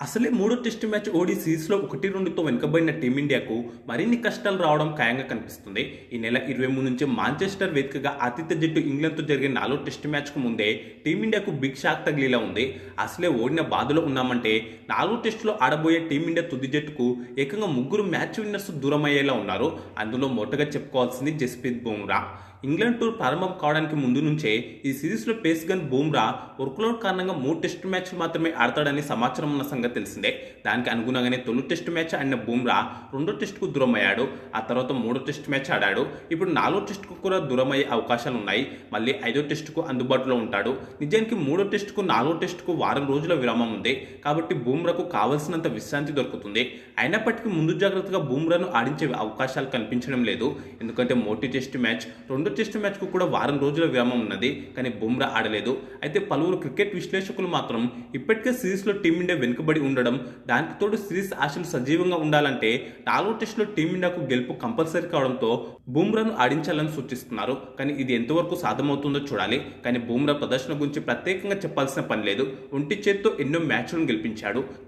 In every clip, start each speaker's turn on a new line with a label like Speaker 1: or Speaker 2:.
Speaker 1: అసలే మూడో test match ఓడి సిరీస్లో 1-2తో వెనుకబడిన టీమిండియాకు మరిన్ని కష్టాలు రావడం ఖాయంగా కనిపిస్తుంది. ఈ నెల 23 నుంచి మాంచెస్టర్ వేదికగా ఆతిథ్య జట్టు ఇంగ్లాండ్తో జరిగే 4వ టెస్టు మ్యాచ్కు ముందే టీమిండియాకు బిగ్ షాక్ తగిలేలా ఉంది. అసలే ఓడిన బాధలో ఉన్నామంటే 4వ టెస్టులో ఆడబోయే టీమిండియా తుది జట్టుకు ఏకంగా ముగ్గురు మ్యాచ్ విన్నర్స్ దూరమయ్యేలా ఉన్నారు. అందులో మొదటగా చెప్పుకోవాల్సింది జస్ప్రీత్ బుమ్రా. ఇంగ్లాండ్ టూర్ ప్రారంభం కావడానికి ముందు నుంచే ఈ సిరీస్లో పేస్ గన్ బుమ్రా వర్క్లోడ్ కారణంగా 3 టెస్టు మ్యాచ్లు మాత్రమే ఆడతాడని సమాచారం ఉన్న సంగతి తెలిసిందే. దానికి అనుగుణంగానే తొలి టెస్టు మ్యాచ్ ఆడిన బుమ్రా రెండో టెస్టుకు దూరం అయ్యాడు. ఆ తర్వాత మూడో టెస్టు మ్యాచ్ ఆడాడు. ఇప్పుడు 4వ టెస్టుకు కూడా దూరం అయ్యే అవకాశాలు ఉన్నాయి. మళ్ళీ 5వ టెస్టుకు అందుబాటులో ఉంటాడు. నిజానికి మూడో టెస్టుకు 4వ టెస్టుకు వారం రోజుల విరామం ఉంది. కాబట్టి బుమ్రాకు కావలసినంత విశ్రాంతి దొరుకుతుంది. అయినప్పటికీ ముందు జాగ్రత్తగా బుమ్రాను ఆడించే అవకాశాలు కనిపించడం లేదు. ఎందుకంటే మొదటి టెస్టు మ్యాచ్ రెండో టెస్టు మ్యాచ్కు కూడా వారం రోజుల విరామం ఉన్నది. కానీ బుమ్రా ఆడలేదు. అయితే పలువురు క్రికెట్ విశ్లేషకులు మాత్రం ఇప్పటికే సిరీస్లో టీమిండియా వెనుకబడి ఉండడం, దానికి తోడు సిరీస్ ఆశలు సజీవంగా ఉండాలంటే 4వ టెస్టులో టీమిండియాకు గెలుపు కంపల్సరీ కావడంతో బుమ్రాను ఆడించాలని సూచిస్తున్నారు. కానీ ఇది ఎంతవరకు సాధ్యమవుతుందో చూడాలి. కానీ బుమ్రా ప్రదర్శన గురించి ప్రత్యేకంగా చెప్పాల్సిన పని లేదు. ఒంటి చేత్తో ఎన్నో మ్యాచ్లను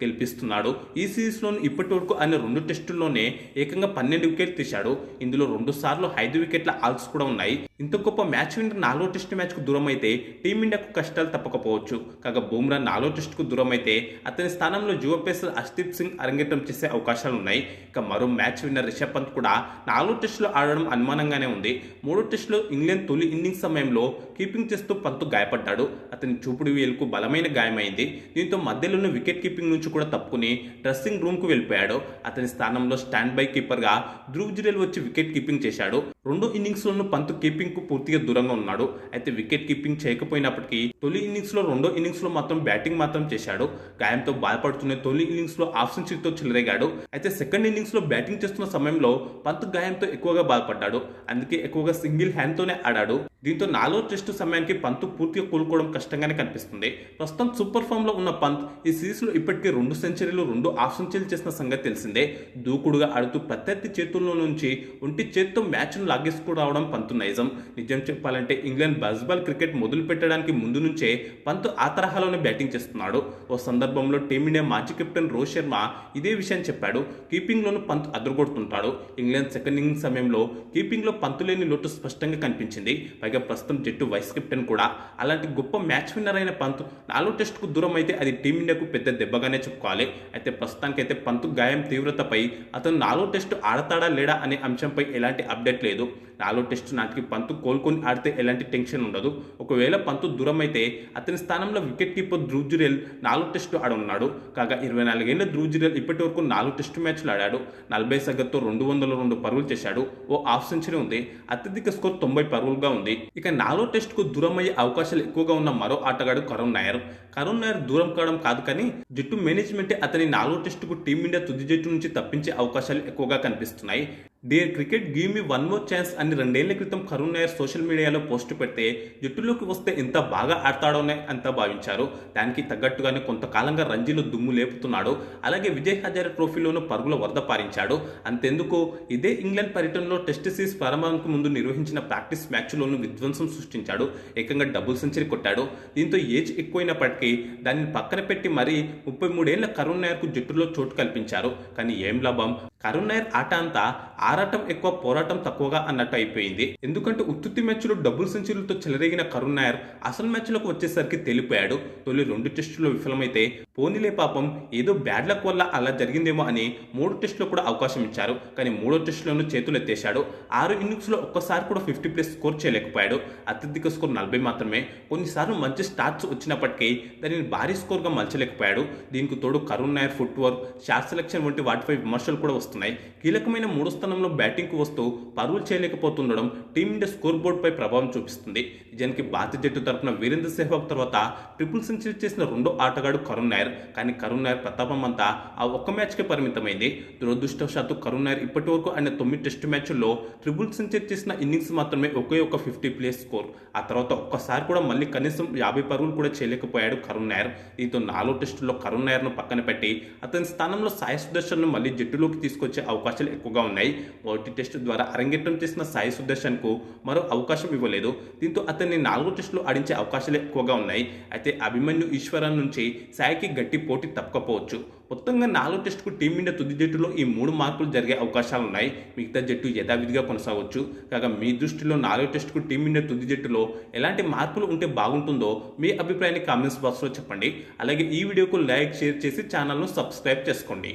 Speaker 1: గెలిపిస్తున్నాడు. ఈ సిరీస్లోనూ ఇప్పటి వరకు ఆయన 2 టెస్టుల్లోనే ఏకంగా 12 వికెట్లు తీశాడు. ఇందులో 2 సార్లు 5 వికెట్ల ఆల్స్ కూడా ఉన్నాయి. ఇంత గొప్ప మ్యాచ్ విన్నర్ 4వ టెస్టు మ్యాచ్కు దూరం అయితే టీమిండియాకు కష్టాలు తప్పకపోవచ్చు. కాగా బుమ్రా 4వ టెస్టుకు దూరం అయితే అతని స్థానంలో యువ పేసర్ హర్షదీప్ సింగ్ అరంగేట్రం చేసే అవకాశాలు ఉన్నాయి. ఇక మరో మ్యాచ్ విన్నర్ రిషబ్ పంత్ కూడా 4వ టెస్టులో ఆడడం అనుమానంగానే ఉంది. 3వ టెస్టులో ఇంగ్లాండ్ తొలి ఇన్నింగ్స్ సమయంలో కీపింగ్ చేస్తూ పంత్ గాయపడ్డాడు. అతని చూపుడు వేలుకు బలమైన గాయమైంది. దీంతో మధ్యలోనే వికెట్ కీపింగ్ నుంచి కూడా తప్పుకుని డ్రెస్సింగ్ రూమ్కు వెళ్ళిపోయాడు. అతని స్థానంలో స్టాండ్ బై కీపర్గా ధ్రువ్ జురేల్ వచ్చి వికెట్ కీపింగ్ చేశాడు. 2 ఇన్నింగ్స్లోనూ పంత్ కీపింగ్ కు పూర్తిగా దూరంగా ఉన్నాడు. అయితే వికెట్ కీపింగ్ చేయకపోయినప్పటికీ తొలి ఇన్నింగ్స్లో రెండో ఇన్నింగ్స్లో మాత్రం బ్యాటింగ్ మాత్రం చేశాడు. గాయంతో బాధపడుతున్న తొలి ఇన్నింగ్స్లో హాఫ్ సెంచరీతో చెలరేగాడు. అయితే సెకండ్ ఇన్నింగ్స్లో బ్యాటింగ్ చేస్తున్న సమయంలో పంత్ గాయంతో ఎక్కువగా బాధపడ్డాడు. అందుకే ఎక్కువగా సింగిల్ హ్యాండ్తోనే ఆడాడు. దీంతో 4వ టెస్టు సమయానికి పంత్ పూర్తిగా కోలుకోవడం కష్టంగానే కనిపిస్తుంది. ప్రస్తుతం సూపర్ ఫామ్ లో ఉన్న పంత్ ఈ సిరీస్లో ఇప్పటికే 2 సెంచరీలు 2 హాఫ్ సెంచరీలు చేసిన సంగతి తెలిసిందే. దూకుడుగా ఆడుతూ ప్రత్యర్థి చేతుల్లో నుంచి ఒంటి చేత్తో మ్యాచ్ను లాగేసుకురావడం పంత్ నైజం. నిజం చెప్పాలంటే ఇంగ్లాండ్ బేస్బాల్ క్రికెట్ మొదలు పెట్టడానికి ముందు నుంచే పంత్ ఆ తరహాలోనే బ్యాటింగ్ చేస్తున్నాడు. ఓ సందర్భంలో టీమిండియా మాజీ కెప్టెన్ రోహిత్ శర్మ ఇదే విషయం చెప్పాడు. కీపింగ్లోనూ పంత్ అదరగొడుతుంటాడు. ఇంగ్లాండ్ సెకండ్ ఇన్నింగ్స్ సమయంలో కీపింగ్లో పంత్ లేని లోటు స్పష్టంగా కనిపించింది. ప్రస్తుతం జట్టు వైస్ కెప్టెన్ కూడా. అలాంటి గొప్ప మ్యాచ్ విన్నర్ అయిన పంత్ 4వ టెస్టుకు దూరం అయితే అది టీమిండియాకు పెద్ద దెబ్బగానే చెప్పుకోవాలి. అయితే ప్రస్తుతానికైతే పంత్ గాయం తీవ్రతపై అతను 4వ టెస్టు ఆడతాడా లేడా అనే అంశంపై ఎలాంటి అప్డేట్ లేదు. 4వ టెస్టు నాటికి పంత్ కోలుకొని ఆడితే ఎలాంటి టెన్షన్ ఉండదు. ఒకవేళ పంత్ దూరం అయితే అతని స్థానంలో వికెట్ కీపర్ ధ్రువ్ జురేల్ 4వ టెస్టు ఆడనున్నాడు. కాగా 24 ఏళ్ల ధ్రువ్ జురేల్ ఇప్పటి వరకు 4 టెస్టు మ్యాచ్లు ఆడాడు. 40 సగటుతో 202 పరుగులు చేశాడు. ఓ హాఫ్ సెంచరీ ఉంది. అత్యధిక స్కోర్ 90 పరుగులుగా ఉంది. ఇక 4వ టెస్టుకు దూరం అయ్యే అవకాశాలు ఎక్కువగా ఉన్న మరో ఆటగాడు కరుణ్ నాయర్. కరుణ్ నాయర్ దూరం కావడం కాదు, కానీ జట్టు మేనేజ్మెంటే అతని 4వ టెస్టుకు టీమిండియా తుది జట్టు నుంచి తప్పించే అవకాశాలు ఎక్కువగా కనిపిస్తున్నాయి. Dear cricket give me one more chance అని 2 ఏళ్ల క్రితం కరుణ్ నాయర్ సోషల్ మీడియాలో పోస్ట్ పెడితే జట్టులోకి వస్తే ఎంత బాగా ఆడతాడోనే అంతా భావించారు. దానికి తగ్గట్టుగానే కొంతకాలంగా రంజీలో దుమ్ము లేపుతున్నాడు. అలాగే విజయ్ హజారే ట్రోఫీలోనూ పరుగుల వరద పారించాడు. అంతెందుకు, ఇదే ఇంగ్లాండ్ పర్యటనలో టెస్ట్ సిరీస్ ప్రారంభానికి ముందు నిర్వహించిన ప్రాక్టీస్ మ్యాచ్లోనూ విధ్వంసం సృష్టించాడు. ఏకంగా డబుల్ సెంచరీ కొట్టాడు. దీంతో ఏజ్ ఎక్కువైనప్పటికీ దానిని పక్కన పెట్టి మరీ 33 ఏళ్ల కరుణ్ నాయర్కు జట్టులో చోటు కల్పించారు. కానీ ఏం లాభం, కరుణ్ నాయర్ ఆట అంతా ఆరాటం ఎక్కువ పోరాటం తక్కువగా అన్నట్టు అయిపోయింది. ఎందుకంటే ఉత్తుత్తి మ్యాచ్లో డబుల్ సెంచరీలతో చెలరేగిన కరుణ్ నాయర్ అసలు మ్యాచ్లోకి వచ్చేసరికి తెలిపోయాడు. తొలి 2 టెస్టుల్లో విఫలమైతే పోనీలే పాపం ఏదో బ్యాడ్ లక్ వల్ల అలా జరిగిందేమో అని 3 టెస్టులో కూడా అవకాశం ఇచ్చారు. కానీ 3వ టెస్టులోనూ చేతులు ఎత్తేశాడు. 6 ఇన్నింగ్స్లో ఒక్కసారి కూడా 50+ స్కోర్ చేయలేకపోయాడు. అత్యధిక స్కోర్ 40 మాత్రమే. కొన్నిసార్లు మంచి స్టార్ట్స్ వచ్చినప్పటికీ దానిని భారీ స్కోర్గా మలచలేకపోయాడు. దీనికి తోడు Karun Nair foot work, shot selection వంటి వాటిపై విమర్శలు కూడా వస్తున్నాయి. కీలకమైన 3వ స్థానంలో బ్యాటింగ్కు వస్తూ పరుగులు చేయలేకపోతుండడం టీమిండియా స్కోర్ బోర్డుపై ప్రభావం చూపిస్తుంది. నిజానికి భారత జట్టు తరపున వీరేంద్ర సెహ్వాగ్ తర్వాత ట్రిపుల్ సెంచరీ చేసిన 2వ ఆటగాడు కరుణ్ నాయర్. కానీ కరుణ్ నాయర్ ప్రతాపం అంతా ఆ ఒక్క మ్యాచ్కే పరిమితమైంది. దురదృష్టవశాత్తు కరుణ్ నాయర్ ఇప్పటి వరకు ఆయన 9 టెస్టు మ్యాచ్ల్లో ట్రిపుల్ సెంచరీ చేసిన ఇన్నింగ్స్ మాత్రమే ఒకే ఒక 50+ స్కోర్. ఆ తర్వాత ఒక్కసారి కూడా మళ్ళీ కనీసం 50 పరుగులు కూడా చేయలేకపోయాడు కరుణ్ నాయర్. దీంతో 4వ టెస్టులో కరుణ్ నాయర్ను పక్కన పెట్టి అతని స్థానంలో సాయి సుదర్శన్ను మళ్ళీ జట్టులోకి తీసుకొని తీసుకొచ్చే అవకాశాలు ఎక్కువగా ఉన్నాయి. మొదటి టెస్టు ద్వారా అరంగేట్రం చేసిన సాయి సుదర్శన్కు మరో అవకాశం ఇవ్వలేదు. దీంతో అతన్ని 4వ టెస్టులో ఆడించే అవకాశాలు ఎక్కువగా ఉన్నాయి. అయితే అభిమన్యు ఈశ్వరన్ నుంచి సాయికి గట్టి పోటీ తప్పకపోవచ్చు. మొత్తంగా 4వ టెస్టుకు టీమిండియా తుది జట్టులో ఈ 3 మార్పులు జరిగే అవకాశాలున్నాయి. మిగతా జట్టు యథావిధిగా కొనసాగవచ్చు. కాగా మీ దృష్టిలో 4వ టెస్టుకు టీమిండియా తుది జట్టులో ఎలాంటి మార్పులు ఉంటే బాగుంటుందో మీ అభిప్రాయాన్ని కామెంట్స్ బాక్స్లో చెప్పండి. అలాగే ఈ వీడియోకు లైక్, షేర్ చేసి ఛానల్ను సబ్స్క్రైబ్ చేసుకోండి.